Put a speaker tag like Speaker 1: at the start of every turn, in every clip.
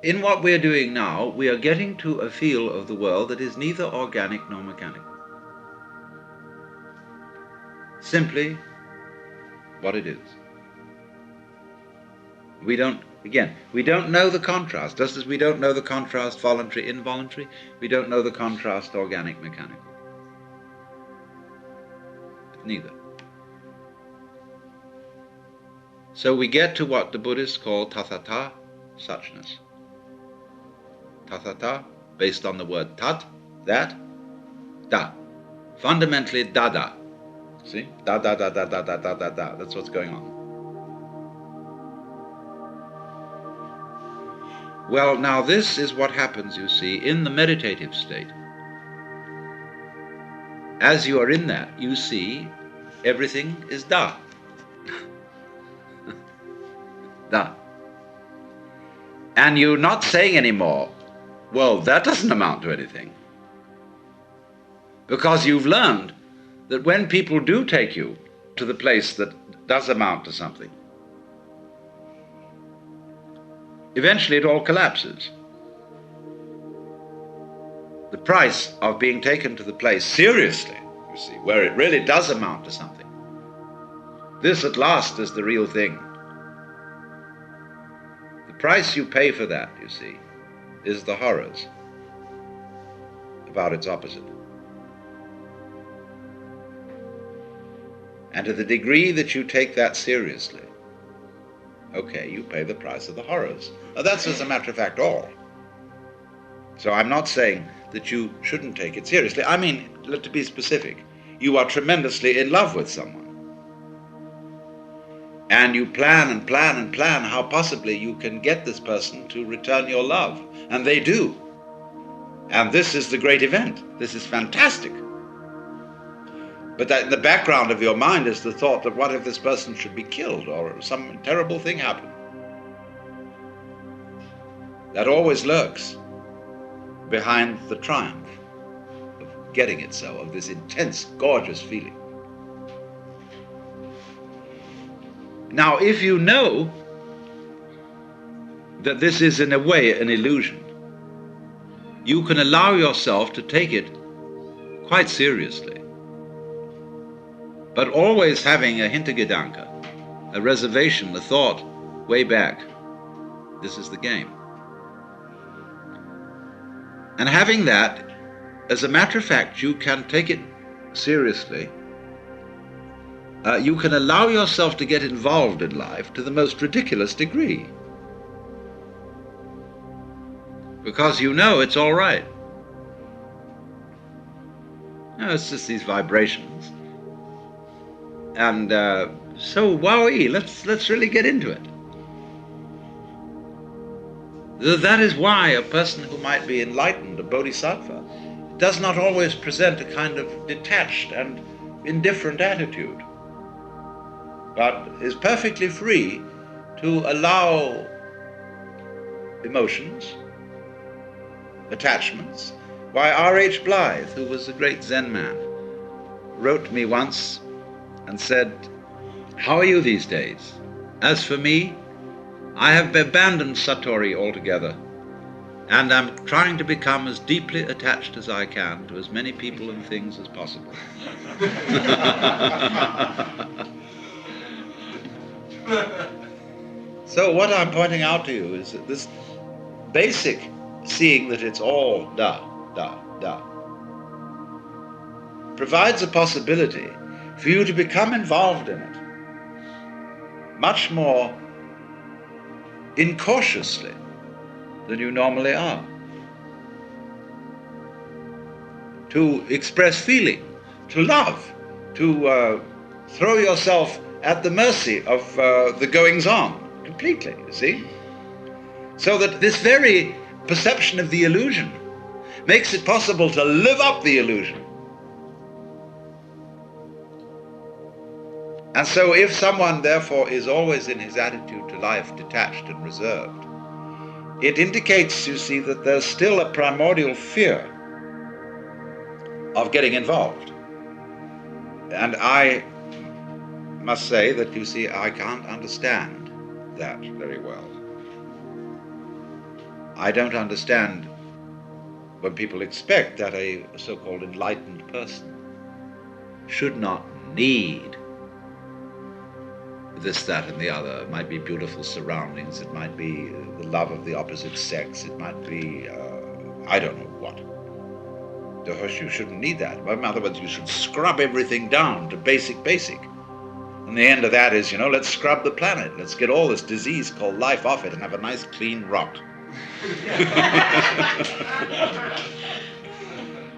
Speaker 1: in what we're doing now, we are getting to a feel of the world that is neither organic nor mechanical. Simply what it is. We don't know the contrast, just as we don't know the contrast voluntary, involuntary, we don't know the contrast organic, mechanical. Neither. So we get to what the Buddhists call tathata, suchness. Tathata, based on the word tat, that, da. Fundamentally, dada. See? Da, da, da, da, da, da, da, da, da. That's what's going on. Well, now this is what happens, you see, in the meditative state. As you are in that, you see everything is da. Da. And you're not saying anymore, well, that doesn't amount to anything. Because you've learned that when people do take you to the place that does amount to something, eventually it all collapses. The price of being taken to the place seriously, you see, where it really does amount to something, this at last is the real thing. The price you pay for that, you see, is the horrors about its opposite. And to the degree that you take that seriously, okay, you pay the price of the horrors. Now that's, as a matter of fact, all. So I'm not saying that you shouldn't take it seriously. I mean, to be specific, you are tremendously in love with someone. And you plan and plan and plan how possibly you can get this person to return your love. And they do. And this is the great event. This is fantastic. But that in the background of your mind is the thought that what if this person should be killed or some terrible thing happen? That always lurks behind the triumph of getting it so, of this intense, gorgeous feeling. Now, if you know that this is in a way an illusion, you can allow yourself to take it quite seriously. But always having a Hintergedanke, a reservation, a thought way back, this is the game. And having that, as a matter of fact, you can take it seriously. You can allow yourself to get involved in life to the most ridiculous degree. Because you know it's all right. No, it's just these vibrations. And so, wowee, let's really get into it. That is why a person who might be enlightened, a bodhisattva, does not always present a kind of detached and indifferent attitude, but is perfectly free to allow emotions, attachments. Why, R.H. Blythe, who was a great Zen man, wrote to me once and said, "How are you these days? As for me, I have abandoned Satori altogether, and I'm trying to become as deeply attached as I can to as many people and things as possible." So what I'm pointing out to you is that this basic seeing that it's all da, da, da, provides a possibility for you to become involved in it much more incautiously than you normally are. To express feeling, to love, to throw yourself at the mercy of the goings-on completely, you see? So that this very perception of the illusion makes it possible to live up the illusion. And so if someone, therefore, is always in his attitude to life detached and reserved, it indicates, you see, that there's still a primordial fear of getting involved. And I must say that, you see, I can't understand that very well. I don't understand when people expect that a so-called enlightened person should not need this, that, and the other. It might be beautiful surroundings, it might be the love of the opposite sex, it might be, I don't know what. Of course, you shouldn't need that. In other words, you should scrub everything down to basic. And the end of that is, let's scrub the planet. Let's get all this disease called life off it and have a nice clean rot.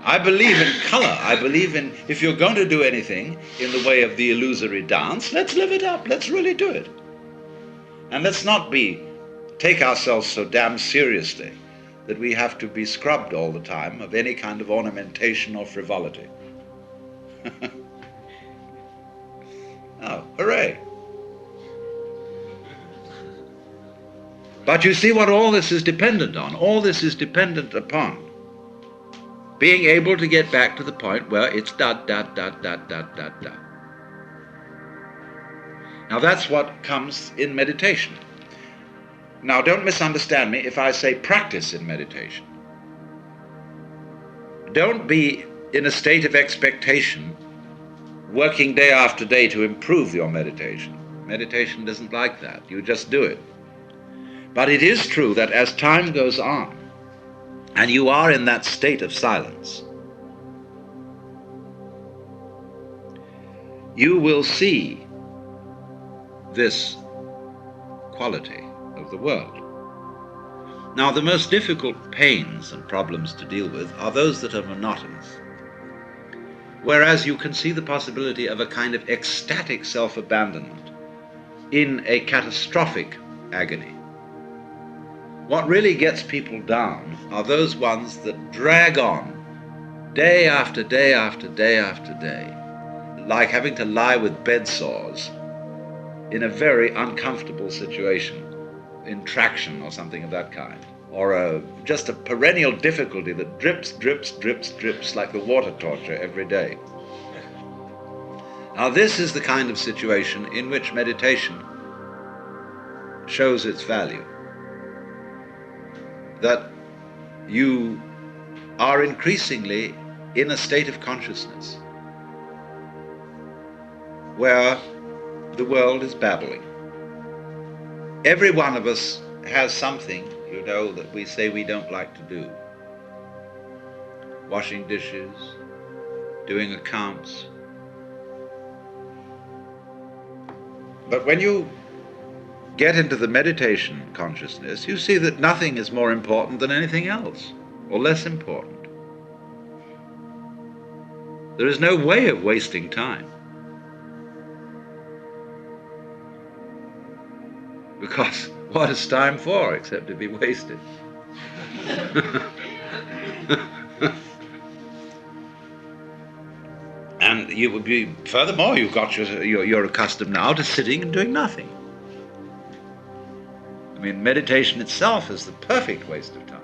Speaker 1: I believe in color. I believe in, if you're going to do anything in the way of the illusory dance, let's live it up. Let's really do it. And let's not take ourselves so damn seriously that we have to be scrubbed all the time of any kind of ornamentation or frivolity. Oh, hooray. But you see what all this is dependent on? All this is dependent upon being able to get back to the point where it's da. Now that's what comes in meditation. Now don't misunderstand me if I say practice in meditation. Don't be in a state of expectation, working day after day to improve your meditation. Meditation doesn't like that. You just do it. But it is true that as time goes on, and you are in that state of silence, you will see this quality of the world. Now, the most difficult pains and problems to deal with are those that are monotonous, whereas you can see the possibility of a kind of ecstatic self-abandonment in a catastrophic agony. What really gets people down are those ones that drag on day after day after day after day, like having to lie with bed sores in a very uncomfortable situation, in traction or something of that kind, or just a perennial difficulty that drips like the water torture every day. Now this is the kind of situation in which meditation shows its value. That you are increasingly in a state of consciousness where the world is babbling. Every one of us has something, that we say we don't like to do. Washing dishes, doing accounts. But when you get into the meditation consciousness, you see that nothing is more important than anything else, or less important. There is no way of wasting time. Because what is time for except to be wasted? And you would be, furthermore, you're accustomed now to sitting and doing nothing. I mean, meditation itself is the perfect waste of time.